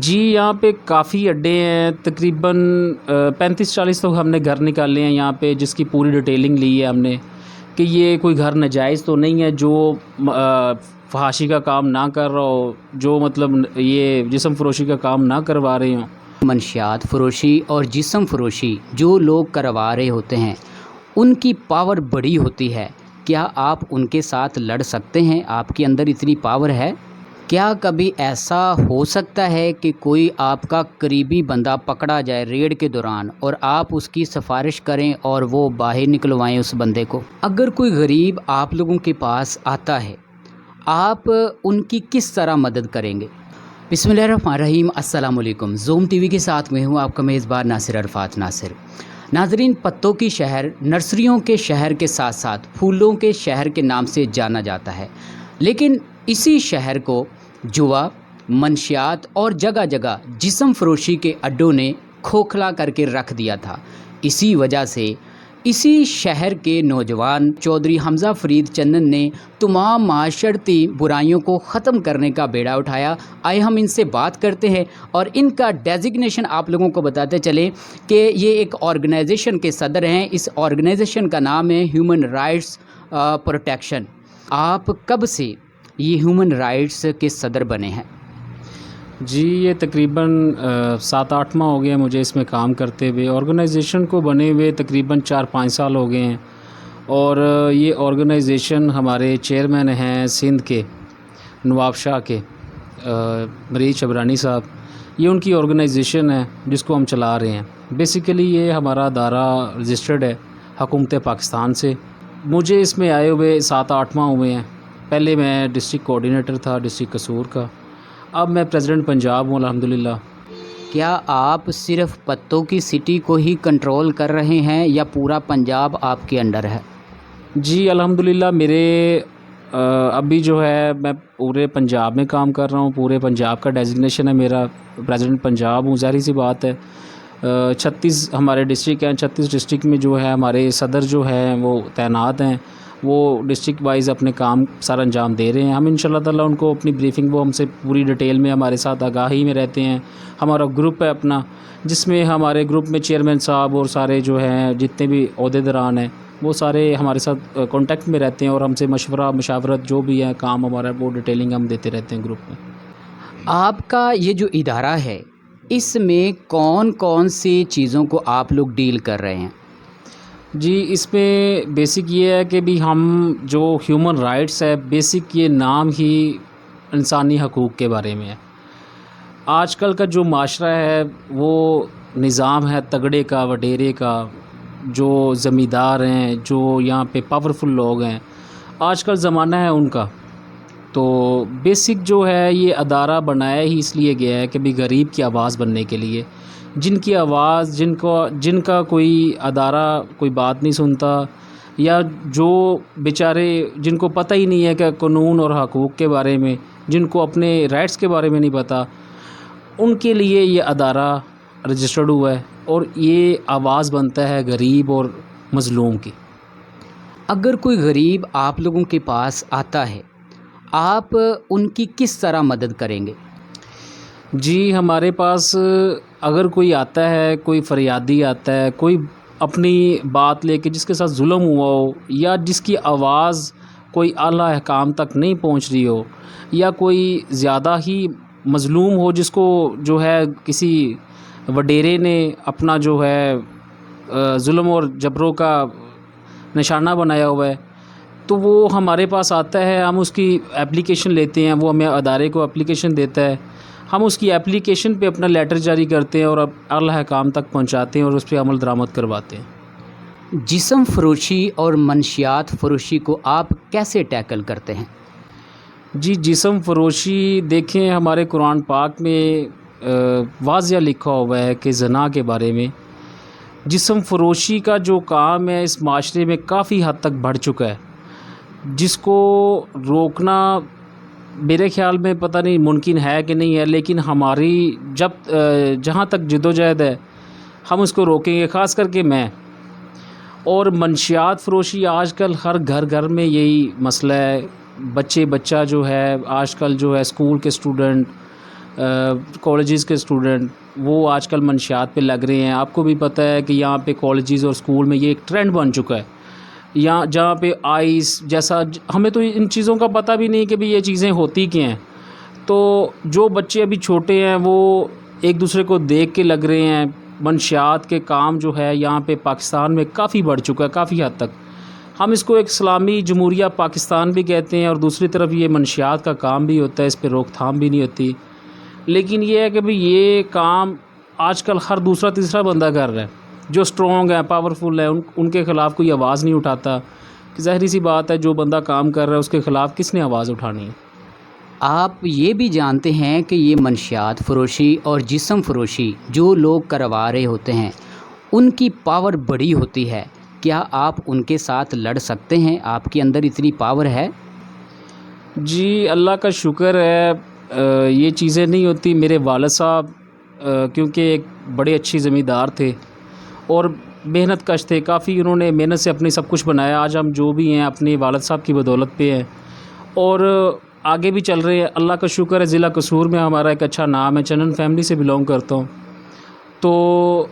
جی یہاں پہ کافی اڈے ہیں، تقریباً 35-40 تو ہم نے گھر نکالے ہیں یہاں پہ، جس کی پوری ڈیٹیلنگ لی ہے ہم نے کہ یہ کوئی گھر ناجائز تو نہیں ہے جو فحاشی کا کام نہ کر رہا ہو، جو مطلب یہ جسم فروشی کا کام نہ کروا رہے ہوں۔ منشیات فروشی اور جسم فروشی جو لوگ کروا رہے ہوتے ہیں ان کی پاور بڑی ہوتی ہے، کیا آپ ان کے ساتھ لڑ سکتے ہیں؟ آپ کے اندر اتنی پاور ہے؟ کیا کبھی ایسا ہو سکتا ہے کہ کوئی آپ کا قریبی بندہ پکڑا جائے ریڈ کے دوران اور آپ اس کی سفارش کریں اور وہ باہر نکلوائیں اس بندے کو؟ اگر کوئی غریب آپ لوگوں کے پاس آتا ہے، آپ ان کی کس طرح مدد کریں گے؟ بسم اللہ الرحمن الرحیم۔ السلام علیکم۔ زوم ٹی وی کے ساتھ میں ہوں آپ کا میزبان ناصر عرفات ناصر۔ ناظرین، پتوں کی شہر، نرسریوں کے شہر کے ساتھ ساتھ پھولوں کے شہر کے نام سے جانا جاتا ہے، لیکن اسی شہر کو جوا، منشیات اور جگہ جگہ جسم فروشی کے اڈوں نے کھوکھلا کر کے رکھ دیا تھا۔ اسی وجہ سے اسی شہر کے نوجوان چودھری حمزہ فرید چندن نے تمام معاشرتی برائیوں کو ختم کرنے کا بیڑا اٹھایا۔ آئے ہم ان سے بات کرتے ہیں اور ان کا ڈیزگنیشن آپ لوگوں کو بتاتے چلیں کہ یہ ایک آرگنائزیشن کے صدر ہیں۔ اس آرگنائزیشن کا نام ہے ہیومن رائٹس پروٹیکشن۔ آپ کب سے یہ ہیومن رائٹس کے صدر بنے ہیں؟ جی یہ تقریباً 7-8 ماہ ہو گئے ہیں مجھے اس میں کام کرتے ہوئے۔ آرگنائزیشن کو بنے ہوئے تقریباً 4-5 سال ہو گئے ہیں، اور یہ آرگنائزیشن ہمارے چیئرمین ہیں سندھ کے، نواب شاہ کے، مرید شبرانی صاحب، یہ ان کی آرگنائزیشن ہے جس کو ہم چلا رہے ہیں۔ بیسیکلی یہ ہمارا ادارہ رجسٹرڈ ہے حکومت پاکستان سے۔ مجھے اس میں آئے ہوئے 7-8 ماہ ہوئے ہیں۔ پہلے میں ڈسٹرکٹ کوآرڈینیٹر تھا ڈسٹرکٹ قصور کا، اب میں پریزیڈنٹ پنجاب ہوں الحمدللہ۔ کیا آپ صرف پتوں کی سٹی کو ہی کنٹرول کر رہے ہیں یا پورا پنجاب آپ کے انڈر ہے؟ جی الحمدللہ میرے ابھی جو ہے میں پورے پنجاب میں کام کر رہا ہوں، پورے پنجاب کا ڈیزگنیشن ہے میرا، پریزیڈنٹ پنجاب ہوں۔ ظاہر سی بات ہے 36 ہمارے ڈسٹرکٹ ہیں، 36 ڈسٹرکٹ میں جو ہے ہمارے صدر جو ہیں وہ تعینات ہیں، وہ ڈسٹرکٹ وائز اپنے کام سر انجام دے رہے ہیں۔ ہم انشاءاللہ تعالیٰ ان کو اپنی بریفنگ، وہ ہم سے پوری ڈیٹیل میں ہمارے ساتھ آگاہی میں رہتے ہیں۔ ہمارا گروپ ہے اپنا، جس میں ہمارے گروپ میں چیئرمین صاحب اور سارے جو ہیں جتنے بھی عہدیداران ہیں وہ سارے ہمارے ساتھ کانٹیکٹ میں رہتے ہیں، اور ہم سے مشاورت جو بھی ہے کام ہمارا وہ ڈیٹیلنگ ہم دیتے رہتے ہیں گروپ میں۔ آپ کا یہ جو ادارہ ہے اس میں کون کون سی چیزوں کو آپ لوگ ڈیل کر رہے ہیں؟ جی اس میں بیسک یہ ہے کہ بھی ہم جو ہیومن رائٹس ہے، بیسک یہ نام ہی انسانی حقوق کے بارے میں ہے۔ آج کل کا جو معاشرہ ہے وہ نظام ہے تگڑے کا، وڈیرے کا، جو زمیندار ہیں، جو یہاں پہ پاورفل لوگ ہیں، آج کل زمانہ ہے ان کا۔ تو بیسک جو ہے یہ ادارہ بنایا ہی اس لیے گیا ہے کہ بھی غریب کی آواز بننے کے لیے، جن کی آواز، جن کا کوئی ادارہ کوئی بات نہیں سنتا، یا جو بیچارے جن کو پتہ ہی نہیں ہے کہ قانون اور حقوق کے بارے میں، جن کو اپنے رائٹس کے بارے میں نہیں پتہ، ان کے لیے یہ ادارہ رجسٹرڈ ہوا ہے، اور یہ آواز بنتا ہے غریب اور مظلوم کی۔ اگر کوئی غریب آپ لوگوں کے پاس آتا ہے، آپ ان کی کس طرح مدد کریں گے؟ جی ہمارے پاس اگر کوئی آتا ہے، کوئی فریادی آتا ہے، کوئی اپنی بات لے کے جس کے ساتھ ظلم ہوا ہو، یا جس کی آواز کوئی اعلیٰ حکام تک نہیں پہنچ رہی ہو، یا کوئی زیادہ ہی مظلوم ہو، جس کو جو ہے کسی وڈیرے نے اپنا جو ہے ظلم اور جبروں کا نشانہ بنایا ہوا ہے، تو وہ ہمارے پاس آتا ہے، ہم اس کی اپلیکیشن لیتے ہیں، وہ ہمیں ادارے کو اپلیکیشن دیتا ہے، ہم اس کی اپلیکیشن پہ اپنا لیٹر جاری کرتے ہیں اور اب اعلیٰ حکام تک پہنچاتے ہیں اور اس پہ عمل درآمد کرواتے ہیں۔ جسم فروشی اور منشیات فروشی کو آپ کیسے ٹیکل کرتے ہیں؟ جی جسم فروشی دیکھیں، ہمارے قرآن پاک میں واضح لکھا ہوا ہے کہ زنا کے بارے میں۔ جسم فروشی کا جو کام ہے اس معاشرے میں کافی حد تک بڑھ چکا ہے، جس کو روکنا میرے خیال میں پتہ نہیں ممکن ہے کہ نہیں ہے، لیکن ہماری جہاں تک جدوجہد ہے ہم اس کو روکیں گے، خاص کر کے میں۔ اور منشیات فروشی آج کل ہر گھر میں یہی مسئلہ ہے۔ بچہ جو ہے آج کل جو ہے اسکول کے اسٹوڈنٹ، کالجز کے اسٹوڈنٹ وہ آج کل منشیات پہ لگ رہے ہیں. آپ کو بھی پتہ ہے کہ یہاں پہ کالجز اور اسکول میں یہ ایک ٹرینڈ بن چکا ہے. یہاں جہاں پہ آئس جیسا ہمیں تو ان چیزوں کا پتہ بھی نہیں کہ بھی یہ چیزیں ہوتی کیا ہیں. تو جو بچے ابھی چھوٹے ہیں وہ ایک دوسرے کو دیکھ کے لگ رہے ہیں. منشیات کے کام جو ہے یہاں پہ پاکستان میں کافی بڑھ چکا ہے کافی حد تک. ہم اس کو ایک اسلامی جمہوریہ پاکستان بھی کہتے ہیں اور دوسری طرف یہ منشیات کا کام بھی ہوتا ہے, اس پہ روک تھام بھی نہیں ہوتی. لیکن یہ ہے کہ بھئی یہ کام آج کل ہر دوسرا تیسرا بندہ کر رہا ہے. جو اسٹرانگ ہے پاورفل ہے ان کے خلاف کوئی آواز نہیں اٹھاتا. ظاہری سی بات ہے جو بندہ کام کر رہا ہے اس کے خلاف کس نے آواز اٹھانی ہے. آپ یہ بھی جانتے ہیں کہ یہ منشیات فروشی اور جسم فروشی جو لوگ کروا رہے ہوتے ہیں ان کی پاور بڑی ہوتی ہے. کیا آپ ان کے ساتھ لڑ سکتے ہیں؟ آپ کے اندر اتنی پاور ہے؟ جی اللہ کا شکر ہے یہ چیزیں نہیں ہوتی. میرے والد صاحب کیونکہ ایک بڑے اچھی زمیندار تھے اور محنت کش تھے کافی. انہوں نے محنت سے اپنی سب کچھ بنایا. آج ہم جو بھی ہیں اپنے والد صاحب کی بدولت پہ ہیں اور آگے بھی چل رہے ہیں. اللہ کا شکر ہے. ضلع قصور میں ہمارا ایک اچھا نام ہے. چنن فیملی سے بلونگ کرتا ہوں. تو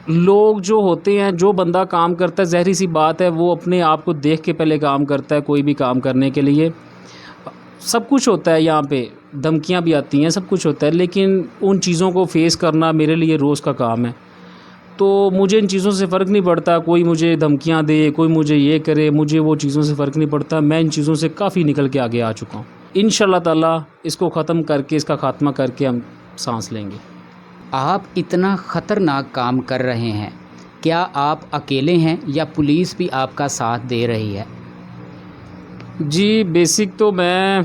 لوگ جو ہوتے ہیں جو بندہ کام کرتا ہے ظاہری سی بات ہے وہ اپنے آپ کو دیکھ کے پہلے کام کرتا ہے. کوئی بھی کام کرنے کے لیے سب کچھ ہوتا ہے, یہاں پہ دھمکیاں بھی آتی ہیں, سب کچھ ہوتا ہے, لیکن ان چیزوں کو فیس کرنا میرے لیے روز کا کام ہے. تو مجھے ان چیزوں سے فرق نہیں پڑتا. کوئی مجھے دھمکیاں دے, کوئی مجھے یہ کرے, مجھے وہ چیزوں سے فرق نہیں پڑتا. میں ان چیزوں سے کافی نکل کے آگے آ چکا ہوں. انشاءاللہ تعالی اس کو ختم کر کے اس کا خاتمہ کر کے ہم سانس لیں گے. آپ اتنا خطرناک کام کر رہے ہیں, کیا آپ اکیلے ہیں یا پولیس بھی آپ کا ساتھ دے رہی ہے؟ جی بیسک تو میں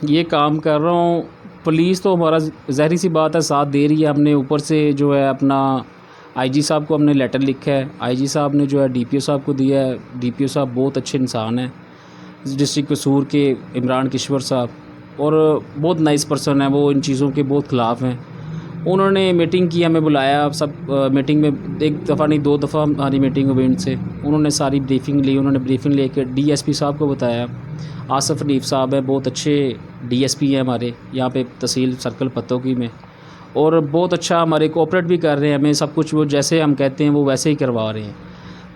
یہ کام کر رہا ہوں. پولیس تو ہمارا ظاہری سی بات ہے ساتھ دے رہی ہے. ہم نے اوپر سے جو ہے اپنا آئی جی صاحب کو ہم نے لیٹر لکھا ہے. آئی جی صاحب نے جو ہے ڈی پی او صاحب کو دیا ہے. ڈی پی او صاحب بہت اچھے انسان ہیں, ڈسٹرکٹ قصور کے عمران کشور صاحب, اور بہت نائس پرسن ہیں. وہ ان چیزوں کے بہت خلاف ہیں. انہوں نے میٹنگ کی, ہمیں بلایا. سب میٹنگ میں ایک دفعہ نہیں دو دفعہ ہماری میٹنگ ہوئی ان سے. انہوں نے ساری بریفنگ لی. انہوں نے بریفنگ لے کے ڈی ایس پی صاحب کو بتایا. آصف حنیف صاحب ہیں, بہت اچھے ڈی ایس پی ہیں ہمارے یہاں پہ تحصیل سرکل پتوکی میں, اور بہت اچھا ہمارے کوآپریٹ بھی کر رہے ہیں. ہمیں سب کچھ وہ جیسے ہم کہتے ہیں وہ ویسے ہی کروا رہے ہیں.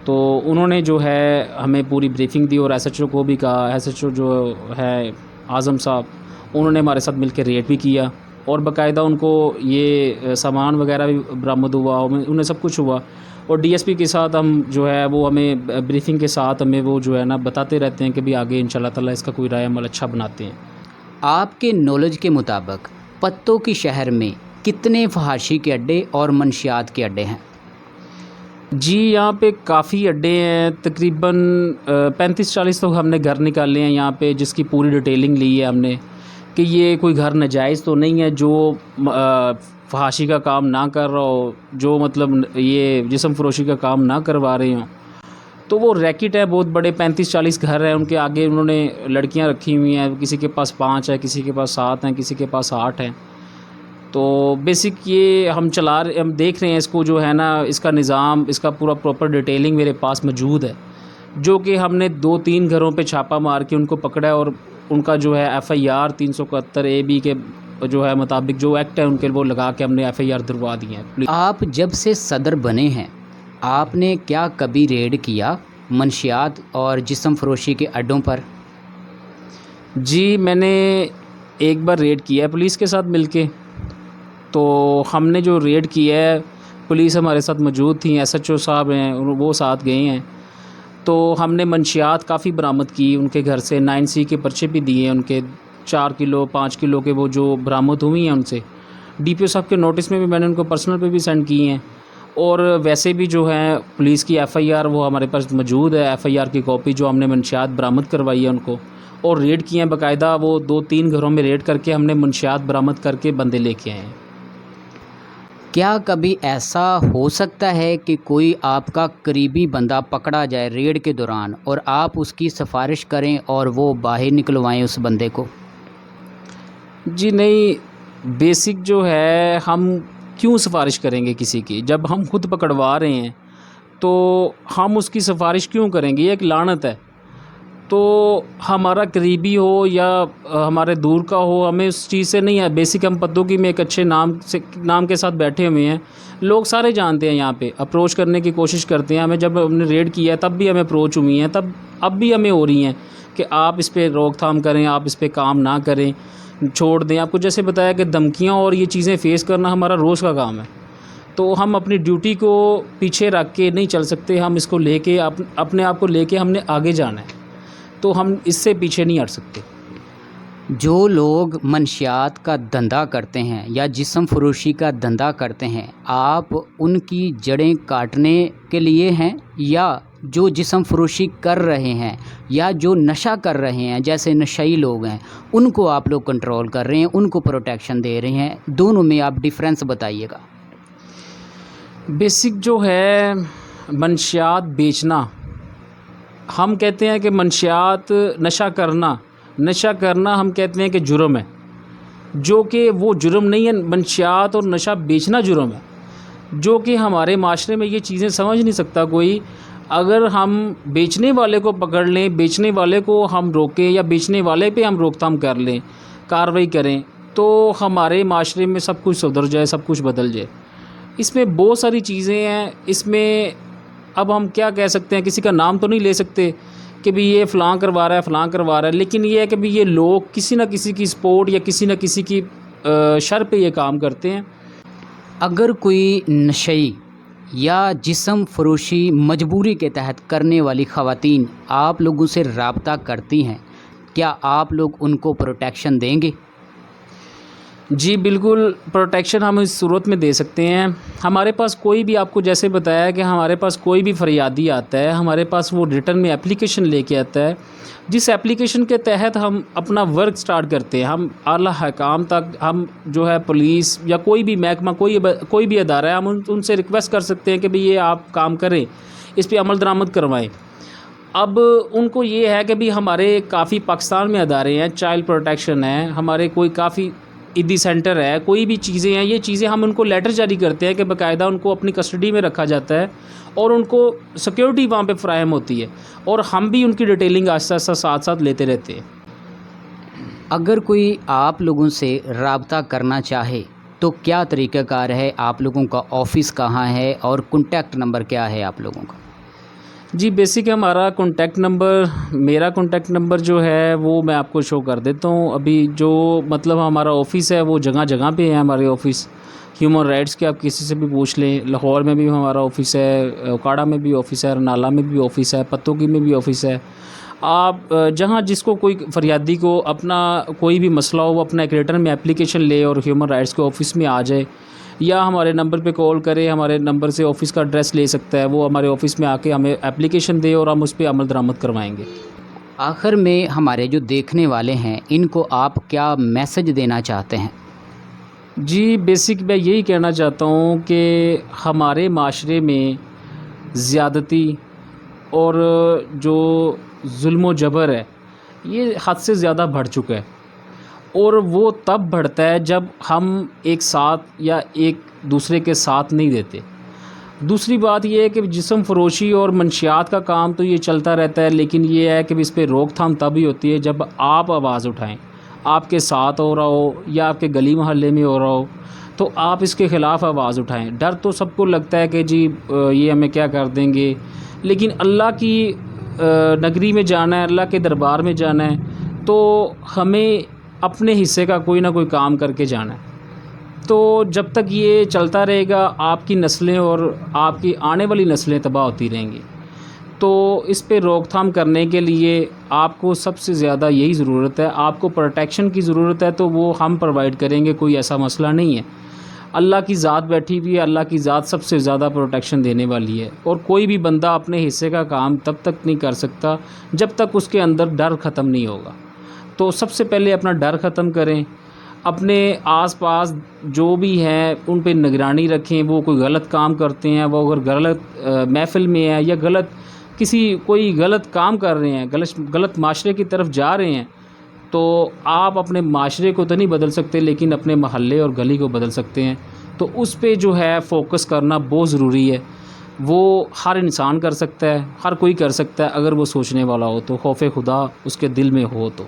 تو انہوں نے جو ہے ہمیں پوری بریفنگ دی اور ایس ایچ او کو بھی کہا. ایس ایچ او جو ہے اعظم صاحب, انہوں نے ہمارے ساتھ مل کے ریٹ بھی کیا اور باقاعدہ ان کو یہ سامان وغیرہ بھی برآمد ہوا, انہیں سب کچھ ہوا. اور ڈی ایس پی کے ساتھ ہم جو ہے وہ ہمیں بریفنگ کے ساتھ ہمیں وہ جو ہے نا بتاتے رہتے ہیں کہ بھی آگے انشاءاللہ تعالی اس کا کوئی رائے عمل اچھا بناتے ہیں. آپ کے نالج کے مطابق پتوں کی شہر میں کتنے فحاشی کے اڈے اور منشیات کے اڈے ہیں؟ جی یہاں پہ کافی اڈے ہیں, تقریباً 35-40 تو ہم نے گھر نکالے ہیں یہاں پہ, جس کی پوری ڈیٹیلنگ لی ہے ہم نے کہ یہ کوئی گھر ناجائز تو نہیں ہے جو فحاشی کا کام نہ کر رہا ہو, جو مطلب یہ جسم فروشی کا کام نہ کروا رہے ہوں. تو وہ ریکٹ ہے بہت بڑے, 35-40 گھر ہیں. ان کے آگے انہوں نے لڑکیاں رکھی ہوئی ہیں. کسی کے پاس 5 ہے, کسی کے پاس 7 ہیں, کسی کے پاس 8 ہیں. تو بیسک یہ ہم دیکھ رہے ہیں اس کو جو ہے نا, اس کا نظام, اس کا پورا پراپر ڈیٹیلنگ میرے پاس موجود ہے, جو کہ ہم نے 2-3 گھروں پہ چھاپا مار کے ان کو پکڑا ہے اور ان کا جو ہے F I R 371 A B کے جو ہے مطابق جو ایکٹ ہے ان کے وہ لگا کے ہم نے ایف آئی آر دلوا دی ہیں. آپ جب سے صدر بنے ہیں آپ نے کیا کبھی ریڈ کیا منشیات اور جسم فروشی کے اڈوں پر؟ جی میں نے ایک بار ریڈ کیا ہے پولیس کے ساتھ مل کے. تو ہم نے جو ریڈ کیا ہے پولیس ہمارے ساتھ موجود تھیں, ایس ایچ او صاحب ہیں وہ ساتھ گئے ہیں. تو ہم نے منشیات کافی برآمد کی ان کے گھر سے. 9C کے پرچے بھی دیے ان کے, 4 کلو 5 کلو کے وہ جو برآمد ہوئی ہیں ان سے. ڈی پی او صاحب کے نوٹس میں بھی میں نے ان کو پرسنل پہ بھی سینڈ کی ہیں, اور ویسے بھی جو ہے پولیس کی ایف آئی آر وہ ہمارے پاس موجود ہے. ایف آئی آر کی کاپی جو ہم نے منشیات برآمد کروائی ہے ان کو, اور ریڈ کیے ہیں باقاعدہ. وہ 2-3 گھروں میں ریڈ کر کے ہم نے منشیات برآمد کر کے بندے لے کے آئے ہیں. کیا کبھی ایسا ہو سکتا ہے کہ کوئی آپ کا قریبی بندہ پکڑا جائے ریڈ کے دوران اور آپ اس کی سفارش کریں اور وہ باہر نکلوائیں اس بندے کو؟ جی نہیں, بیسک جو ہے ہم کیوں سفارش کریں گے کسی کی, جب ہم خود پکڑوا رہے ہیں تو ہم اس کی سفارش کیوں کریں گے؟ یہ ایک لعنت ہے. تو ہمارا قریبی ہو یا ہمارے دور کا ہو، ہمیں اس چیز سے نہیں ہے. بیسک ہم پتوں کی میں ایک اچھے نام کے ساتھ بیٹھے ہوئے ہیں. لوگ سارے جانتے ہیں، یہاں پہ اپروچ کرنے کی کوشش کرتے ہیں. ہمیں جب ہم نے ریڈ کیا ہے تب بھی ہمیں اپروچ ہوئی ہیں، تب اب بھی ہمیں ہو رہی ہیں کہ آپ اس پہ روک تھام کریں، آپ اس پہ کام نہ کریں، چھوڑ دیں. آپ کو جیسے بتایا کہ دھمکیاں اور یہ چیزیں فیس کرنا ہمارا روز کا کام ہے. تو ہم اپنی ڈیوٹی کو پیچھے رکھ کے نہیں چل سکتے. ہم اس کو لے کے اپنے آپ کو لے کے ہم نے آگے جانا ہے. تو ہم اس سے پیچھے نہیں ہٹ سکتے. جو لوگ منشیات کا دھندا کرتے ہیں یا جسم فروشی کا دھندا کرتے ہیں، آپ ان کی جڑیں کاٹنے کے لیے ہیں، یا جو جسم فروشی کر رہے ہیں یا جو نشہ کر رہے ہیں جیسے نشئی لوگ ہیں ان کو آپ لوگ کنٹرول کر رہے ہیں، ان کو پروٹیکشن دے رہے ہیں؟ دونوں میں آپ ڈیفرنس بتائیے گا. بیسک جو ہے منشیات بیچنا، ہم کہتے ہیں کہ منشیات نشہ کرنا ہم کہتے ہیں کہ جرم ہے، جو کہ وہ جرم نہیں ہے. منشیات اور نشہ بیچنا جرم ہے، جو کہ ہمارے معاشرے میں یہ چیزیں سمجھ نہیں سکتا کوئی. اگر ہم بیچنے والے کو پکڑ لیں، بیچنے والے کو ہم روکیں یا بیچنے والے پہ ہم روک تھام کر لیں، کارروائی کریں، تو ہمارے معاشرے میں سب کچھ سدھر جائے، سب کچھ بدل جائے. اس میں بہت ساری چیزیں ہیں. اس میں اب ہم کیا کہہ سکتے ہیں، کسی کا نام تو نہیں لے سکتے کہ بھی یہ فلاں کروا رہا ہے، لیکن یہ ہے کہ بھی یہ لوگ کسی نہ کسی کی سپورٹ یا کسی نہ کسی کی شر پہ یہ کام کرتے ہیں. اگر کوئی نشئی یا جسم فروشی مجبوری کے تحت کرنے والی خواتین آپ لوگوں سے رابطہ کرتی ہیں، کیا آپ لوگ ان کو پروٹیکشن دیں گے؟ جی بالکل، پروٹیکشن ہم اس صورت میں دے سکتے ہیں. ہمارے پاس کوئی بھی، آپ کو جیسے بتایا کہ ہمارے پاس کوئی بھی فریادی آتا ہے، ہمارے پاس وہ ریٹرن میں اپلیکیشن لے کے آتا ہے، جس اپلیکیشن کے تحت ہم اپنا ورک سٹارٹ کرتے ہیں. ہم اعلیٰ حکام تک، ہم جو ہے پولیس یا کوئی بھی محکمہ، کوئی بھی ادارہ ہے، ہم ان سے ریکویسٹ کر سکتے ہیں کہ بھئی یہ آپ کام کریں، اس پہ عمل درآمد کروائیں. اب ان کو یہ ہے کہ بھی ہمارے کافی پاکستان میں ادارے ہیں، چائلڈ پروٹیکشن ہے، ہمارے کوئی کافی عیدی سینٹر ہے، کوئی بھی چیزیں ہیں، یہ چیزیں ہم ان کو لیٹر جاری کرتے ہیں کہ باقاعدہ ان کو اپنی کسٹڈی میں رکھا جاتا ہے اور ان کو سیکیورٹی وہاں پہ فراہم ہوتی ہے، اور ہم بھی ان کی ڈیٹیلنگ آہستہ آہستہ ساتھ ساتھ لیتے رہتے ہیں. اگر کوئی آپ لوگوں سے رابطہ کرنا چاہے تو کیا طریقہ کار ہے؟ آپ لوگوں کا آفس کہاں ہے اور کنٹیکٹ نمبر کیا ہے آپ لوگوں کا؟ جی بیسک ہمارا کانٹیکٹ نمبر، میرا کانٹیکٹ نمبر جو ہے وہ میں آپ کو شو کر دیتا ہوں. ابھی جو مطلب ہمارا آفس ہے وہ جگہ جگہ پہ ہے. ہمارے آفس ہیومن رائٹس کے آپ کسی سے بھی پوچھ لیں. لاہور میں بھی ہمارا آفس ہے، اوکاڑا میں بھی آفس ہے، رنالہ میں بھی آفس ہے، پتوکی میں بھی آفس ہے. آپ جہاں جس کو کوئی فریادی کو اپنا کوئی بھی مسئلہ ہو، وہ اپنا ایک ریٹرن میں اپلیکیشن لے اور ہیومن رائٹس کے آفس میں آ جائے، یا ہمارے نمبر پہ کال کرے. ہمارے نمبر سے آفس کا ایڈریس لے سکتا ہے، وہ ہمارے آفس میں آ کے ہمیں اپلیکیشن دے اور ہم اس پہ عمل درآمد کروائیں گے. آخر میں ہمارے جو دیکھنے والے ہیں ان کو آپ کیا میسج دینا چاہتے ہیں؟ جی بیسک میں یہی کہنا چاہتا ہوں کہ ہمارے معاشرے میں زیادتی اور جو ظلم و جبر ہے یہ حد سے زیادہ بڑھ چکا ہے، اور وہ تب بڑھتا ہے جب ہم ایک ساتھ یا ایک دوسرے کے ساتھ نہیں دیتے. دوسری بات یہ ہے کہ جسم فروشی اور منشیات کا کام تو یہ چلتا رہتا ہے، لیکن یہ ہے کہ اس پہ روک تھام تب ہی ہوتی ہے جب آپ آواز اٹھائیں. آپ کے ساتھ ہو رہا ہو یا آپ کے گلی محلے میں ہو رہا ہو تو آپ اس کے خلاف آواز اٹھائیں. ڈر تو سب کو لگتا ہے کہ جی یہ ہمیں کیا کر دیں گے، لیکن اللہ کی نگری میں جانا ہے، اللہ کے دربار میں جانا ہے، تو ہمیں اپنے حصے کا کوئی نہ کوئی کام کر کے جانا ہے. تو جب تک یہ چلتا رہے گا آپ کی نسلیں اور آپ کی آنے والی نسلیں تباہ ہوتی رہیں گی. تو اس پہ روک تھام کرنے کے لیے آپ کو سب سے زیادہ یہی ضرورت ہے، آپ کو پروٹیکشن کی ضرورت ہے، تو وہ ہم پرووائڈ کریں گے، کوئی ایسا مسئلہ نہیں ہے. اللہ کی ذات بیٹھی ہوئی ہے، اللہ کی ذات سب سے زیادہ پروٹیکشن دینے والی ہے، اور کوئی بھی بندہ اپنے حصے کا کام تب تک نہیں کر سکتا جب تک اس کے اندر ڈر ختم نہیں ہوگا. تو سب سے پہلے اپنا ڈر ختم کریں، اپنے آس پاس جو بھی ہیں ان پہ نگرانی رکھیں. وہ کوئی غلط کام کرتے ہیں، وہ اگر غلط محفل میں ہے یا کوئی غلط کام کر رہے ہیں، غلط معاشرے کی طرف جا رہے ہیں، تو آپ اپنے معاشرے کو تو نہیں بدل سکتے، لیکن اپنے محلے اور گلی کو بدل سکتے ہیں. تو اس پہ جو ہے فوکس کرنا بہت ضروری ہے. وہ ہر انسان کر سکتا ہے، ہر کوئی کر سکتا ہے اگر وہ سوچنے والا ہو تو، خوف خدا اس کے دل میں ہو تو۔